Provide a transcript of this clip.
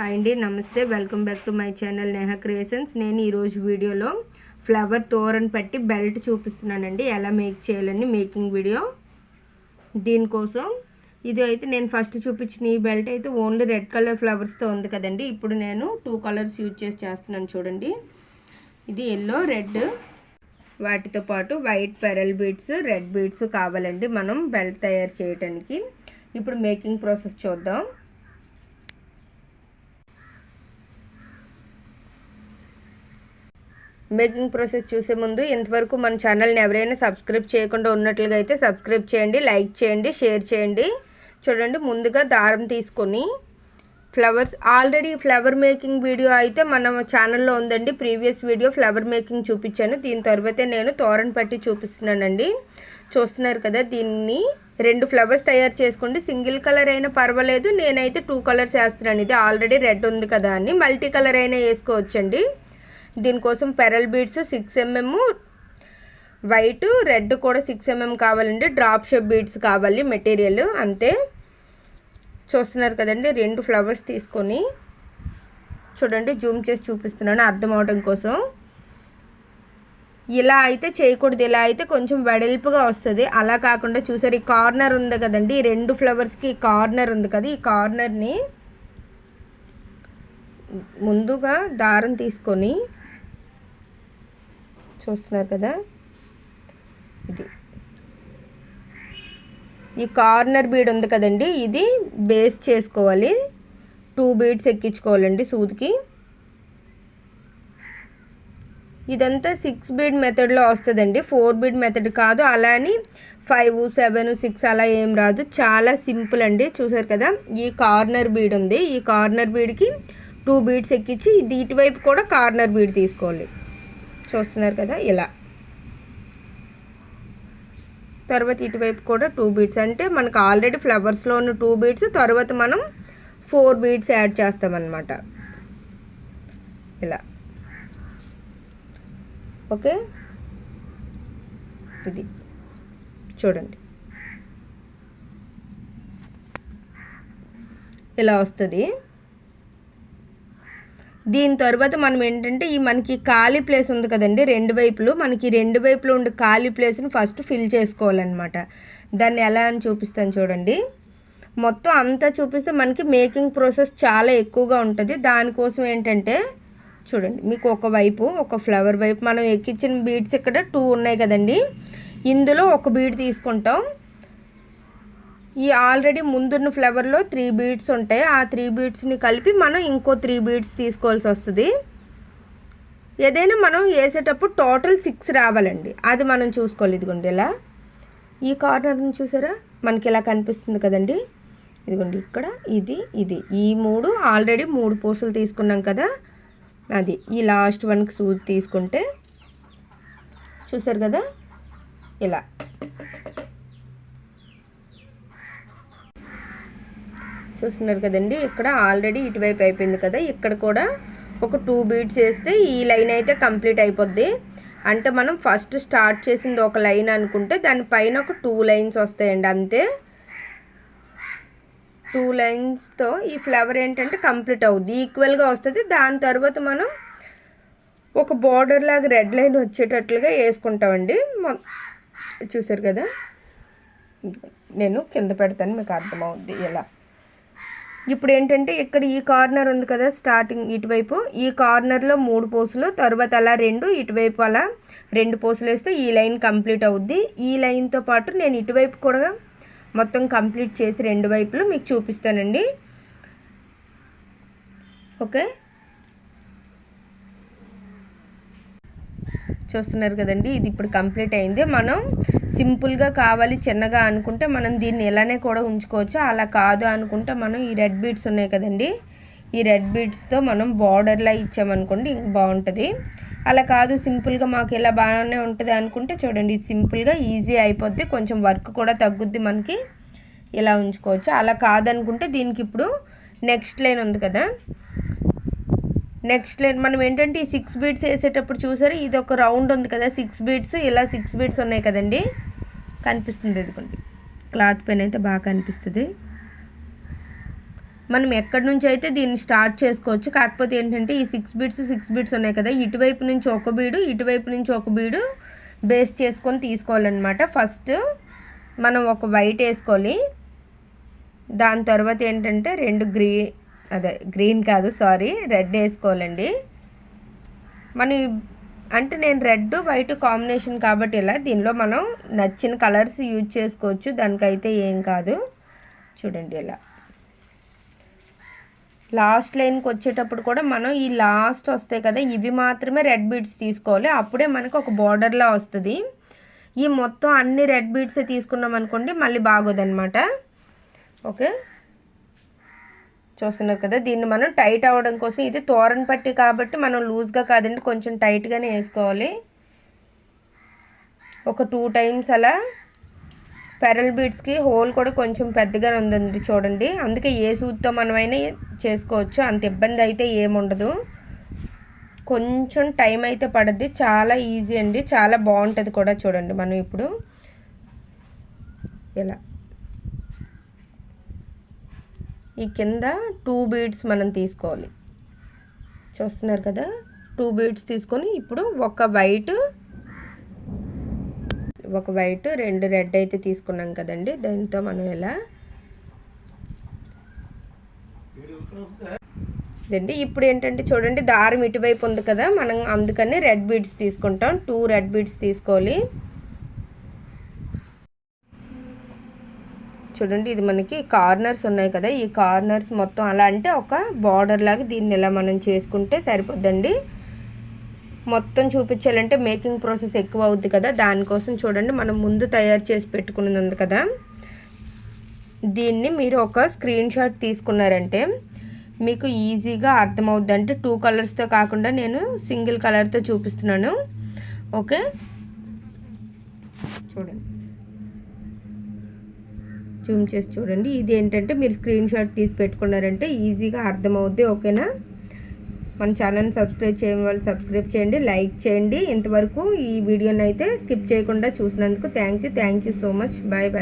Hi అండి, నమస్తే. Welcome back to my channel Neha creations. నేను ఈరోజు వీడియోలో ఫ్లవర్ తోరణ పెట్టి బెల్ట్ చూపిస్తున్నానండి. ఎలా మేక్ చేయాలని మేకింగ్ వీడియో. దీనికోసం ఇది అయితే నేను ఫస్ట్ చూపించిన ఈ బెల్ట్ అయితే ఓన్లీ రెడ్ కలర్ ఫ్లవర్స్తో ఉంది కదండి. ఇప్పుడు నేను 2 కలర్స్ యూజ్ చేసి చేస్తున్నాను చూడండి. ఇది ఎల్లో, రెడ్, వాటితో పాటు white pearl beads, red beads కావాలండి మనం బెల్ట్ తయారు చేయడానికి. ఇప్పుడు మేకింగ్ ప్రాసెస్ చూద్దాం. మేకింగ్ ప్రాసెస్ చూసే ముందు ఇంతవరకు మన ఛానల్ని ఎవరైనా సబ్స్క్రైబ్ చేయకుండా ఉన్నట్లుగా అయితే సబ్స్క్రైబ్ చేయండి, లైక్ చేయండి, షేర్ చేయండి. చూడండి, ముందుగా దారం తీసుకొని flowers, already flower making video అయితే మన ఛానల్లో ఉందండి. ప్రీవియస్ వీడియో ఫ్లవర్ మేకింగ్ చూపించాను. దీని తర్వాతే నేను తోరణ పట్టి చూపిస్తున్నానండి. చూస్తున్నారు కదా, దీన్ని 2 ఫ్లవర్స్ తయారు చేసుకోండి. సింగిల్ కలర్ అయినా పర్వాలేదు, నేనైతే 2 కలర్స్ వేస్తున్నాను. ఇది ఆల్రెడీ రెడ్ ఉంది కదా అని మల్టీ కలర్ అయినా వేసుకోవచ్చండి. దీనికోసం pearl beads 6 mm, white, red కూడా 6 mm కావాలండి. డ్రాప్ షేప్ బీడ్స్ కావాలి మెటీరియల్, అంతే. చూస్తున్నారు కదండి, 2 ఫ్లవర్స్ తీసుకొని చూడండి, జూమ్ చేసి చూపిస్తున్నాను అర్థం అవడం కోసం. ఇలా అయితే చేయకూడదు, ఇలా అయితే కొంచెం వెడల్పుగా వస్తుంది. అలా కాకుండా చూసారు, ఈ కార్నర్ ఉంది కదండి, ఈ 2 ఫ్లవర్స్కి కార్నర్ ఉంది కదా, ఈ కార్నర్ని ముందుగా దారం తీసుకొని చూస్తున్నారు కదా, ఇది ఈ కార్నర్ బీడ్ ఉంది కదండి, ఇది బేస్ చేసుకోవాలి. 2 బీడ్స్ ఎక్కించుకోవాలండి సూదికి. ఇదంతా 6 బీడ్ మెథడ్లో వస్తుందండి, 4 బీడ్ మెథడ్ కాదు. అలా అని 5, 7, 6 అలా ఏం రాదు, చాలా సింపుల్ అండి. చూసారు కదా, ఈ కార్నర్ బీడ్ ఉంది, ఈ కార్నర్ బీడ్కి 2 బీడ్స్ ఎక్కించి ఇది ఇటువైపు కూడా కార్నర్ బీడ్ తీసుకోవాలి. చూస్తున్నారు కదా, ఇలా. తర్వాత ఇటువైపు కూడా 2 బీడ్స్, అంటే మనకు ఆల్రెడీ ఫ్లవర్స్లో ఉన్న 2 బీడ్స్, తర్వాత మనం 4 బీడ్స్ యాడ్ చేస్తామన్నమాట. ఇలా, ఓకే. ఇది చూడండి, ఇలా వస్తుంది. దీని తర్వాత మనం ఏంటంటే ఈ మనకి ఖాళీ ప్లేస్ ఉంది కదండి, 2 వైపులు, మనకి 2 వైపులు ఉండే ఖాళీ ప్లేస్ని ఫస్ట్ ఫిల్ చేసుకోవాలన్నమాట. దాన్ని ఎలా అని చూపిస్తాను చూడండి. మొత్తం అంతా చూపిస్తే మనకి మేకింగ్ ప్రాసెస్ చాలా ఎక్కువగా ఉంటుంది. దానికోసం ఏంటంటే చూడండి, మీకు ఒక ఫ్లవర్ వైపు మనం ఎక్కించిన బీడ్స్ ఇక్కడ 2 ఉన్నాయి కదండి, ఇందులో ఒక బీడ్ తీసుకుంటాం. ఈ ఆల్రెడీ ముందున్న ఫ్లవర్లో 3 బీడ్స్ ఉంటాయి, ఆ 3 బీడ్స్ని కలిపి మనం ఇంకో 3 బీడ్స్ తీసుకోవాల్సి వస్తుంది. ఏదైనా మనం వేసేటప్పుడు టోటల్ 6 రావాలండి, అది మనం చూసుకోవాలి. ఇదిగోండి, ఇలా ఈ కార్నర్ని చూసారా, మనకి ఇలా కనిపిస్తుంది కదండి. ఇదిగోండి, ఇక్కడ ఇది ఈ 3 ఆల్రెడీ 3 పూసలు తీసుకున్నాం కదా, అది ఈ లాస్ట్ వన్కి సూది తీసుకుంటే చూసారు కదా, ఇలా. చూస్తున్నారు కదండి, ఇక్కడ ఆల్రెడీ ఇటువైపు అయిపోయింది కదా, ఇక్కడ కూడా ఒక 2 బీడ్స్ వేస్తే ఈ లైన్ అయితే కంప్లీట్ అయిపోద్ది. అంటే మనం ఫస్ట్ స్టార్ట్ చేసింది ఒక లైన్ అనుకుంటే దానిపైన ఒక 2 లైన్స్ వస్తాయండి, అంతే. 2 లైన్స్తో ఈ ఫ్లవర్ ఏంటంటే కంప్లీట్ అవుద్ది, ఈక్వల్గా వస్తుంది. దాని తర్వాత మనం ఒక బార్డర్ లాగా రెడ్ లైన్ వచ్చేటట్లుగా వేసుకుంటామండి. చూసారు కదా, నేను కింద పెడతాను, మీకు అర్థమవుద్ది ఇలా. ఇప్పుడు ఏంటంటే ఇక్కడ ఈ కార్నర్ ఉంది కదా, స్టార్టింగ్ ఇటువైపు ఈ కార్నర్లో 3 పూసలు, తర్వాత అలా 2, ఇటువైపు అలా 2 పూసలు వేస్తే ఈ లైన్ కంప్లీట్ అవుద్ది. ఈ లైన్తో పాటు నేను ఇటువైపు కూడా మొత్తం కంప్లీట్ చేసి 2 వైపులు మీకు చూపిస్తానండి, ఓకే. చూస్తున్నారు కదండి, ఇది ఇప్పుడు కంప్లీట్ అయింది. మనం సింపుల్గా కావాలి చిన్నగా అనుకుంటే మనం దీన్ని ఇలానే కూడా ఉంచుకోవచ్చు. అలా కాదు అనుకుంటే మనం ఈ రెడ్ బీడ్స్ ఉన్నాయి కదండి, ఈ రెడ్ బీడ్స్తో మనం బార్డర్లా ఇచ్చామనుకోండి ఇంక బాగుంటుంది. అలా కాదు, సింపుల్గా మాకు ఇలా బాగానే ఉంటుంది అనుకుంటే చూడండి, ఇది సింపుల్గా ఈజీ అయిపోద్ది, కొంచెం వర్క్ కూడా తగ్గుద్ది మనకి. ఇలా ఉంచుకోవచ్చు. అలా కాదనుకుంటే దీనికి ఇప్పుడు నెక్స్ట్ లైన్ ఉంది కదా, నెక్స్ట్ లైన్ మనం ఏంటంటే ఈ 6 బీడ్స్ వేసేటప్పుడు చూసారు, ఇది ఒక రౌండ్ ఉంది కదా, 6 బీడ్స్, ఇలా 6 బీడ్స్ ఉన్నాయి కదండి, కనిపిస్తుంది. ఇదిగోండి, క్లాత్ పైన అయితే బాగా కనిపిస్తుంది. మనం ఎక్కడి నుంచి అయితే దీన్ని స్టార్ట్ చేసుకోవచ్చు. కాకపోతే ఏంటంటే ఈ 6 బీడ్స్ ఉన్నాయి కదా, ఇటువైపు నుంచి ఒక బీడు, ఇటువైపు నుంచి ఒక బీడు బేస్ చేసుకొని తీసుకోవాలన్నమాట. ఫస్ట్ మనం ఒక వైట్ వేసుకోవాలి. దాని తర్వాత ఏంటంటే రెడ్ వేసుకోవాలండి. మనం అంటే నేను రెడ్ వైట్ కాంబినేషన్ కాబట్టి ఇలా దీనిలో మనం నచ్చిన కలర్స్ యూజ్ చేసుకోవచ్చు, దానికైతే ఏం కాదు. చూడండి ఇలా లాస్ట్ లైన్కి వచ్చేటప్పుడు కూడా మనం ఈ లాస్ట్ వస్తాయి కదా, ఇవి మాత్రమే రెడ్ బీడ్స్ తీసుకోవాలి. అప్పుడే మనకు ఒక బార్డర్లా వస్తుంది. ఈ మొత్తం అన్ని రెడ్ బీడ్సే తీసుకున్నాం అనుకోండి మళ్ళీ బాగోదన్నమాట. ఓకే, చూస్తున్నారు కదా, దీన్ని మనం టైట్ అవ్వడం కోసం, ఇది తోరణ పట్టి కాబట్టి మనం లూజ్గా కాదండి కొంచెం టైట్గానే వేసుకోవాలి. ఒక 2 times అలా. పెరల్ బీడ్స్కి హోల్ కూడా కొంచెం పెద్దగానే ఉందండి చూడండి, అందుకే ఏ సూత్తో మనమైనా చేసుకోవచ్చు, అంత ఇబ్బంది అయితే ఏముండదు. కొంచెం టైం అయితే పడుద్ది, చాలా ఈజీ అండి, చాలా బాగుంటుంది కూడా. చూడండి మనం ఇప్పుడు ఇలా ఈ కింద 2 బీడ్స్ మనం తీసుకోవాలి. చూస్తున్నారు కదా, 2 బీడ్స్ తీసుకొని ఇప్పుడు ఒక వైట్ 2 రెడ్ అయితే తీసుకున్నాం కదండి, దాంతో మనం ఇలా ఇదండి. ఇప్పుడు ఏంటంటే చూడండి దారం ఇటువైపు ఉంది కదా, మనం అందుకని రెడ్ బీడ్స్ తీసుకుంటాం. 2 రెడ్ బీడ్స్ తీసుకోవాలి. చూడండి ఇది మనకి కార్నర్స్ ఉన్నాయి కదా, ఈ కార్నర్స్ మొత్తం అలా అంటే ఒక బార్డర్ లాగా దీన్ని ఇలా మనం చేసుకుంటే సరిపోద్దండి. మొత్తం చూపించాలంటే మేకింగ్ ప్రాసెస్ ఎక్కువ అవుద్ది కదా, దానికోసం చూడండి మనం ముందు తయారు చేసి పెట్టుకున్నది ఉంది కదా, దీన్ని మీరు ఒక స్క్రీన్ షాట్ తీసుకున్నారంటే మీకు ఈజీగా అర్థమవుద్ది. అంటే 2 కలర్స్తో కాకుండా నేను సింగిల్ కలర్తో చూపిస్తున్నాను. ఓకే, చూడండి జూమ్ చేసి చూడండి. ఇది ఏంటంటే మీరు స్క్రీన్ షాట్ తీసి పెట్టుకున్నారంటే ఈజీగా అర్థమవుద్ది. ఓకేనా, మన ఛానల్ని సబ్స్క్రైబ్ చేయని వాళ్ళు సబ్స్క్రైబ్ చేయండి, లైక్ చేయండి. ఇంతవరకు ఈ వీడియోని అయితే స్కిప్ చేయకుండా చూసినందుకు thank you so much. Bye.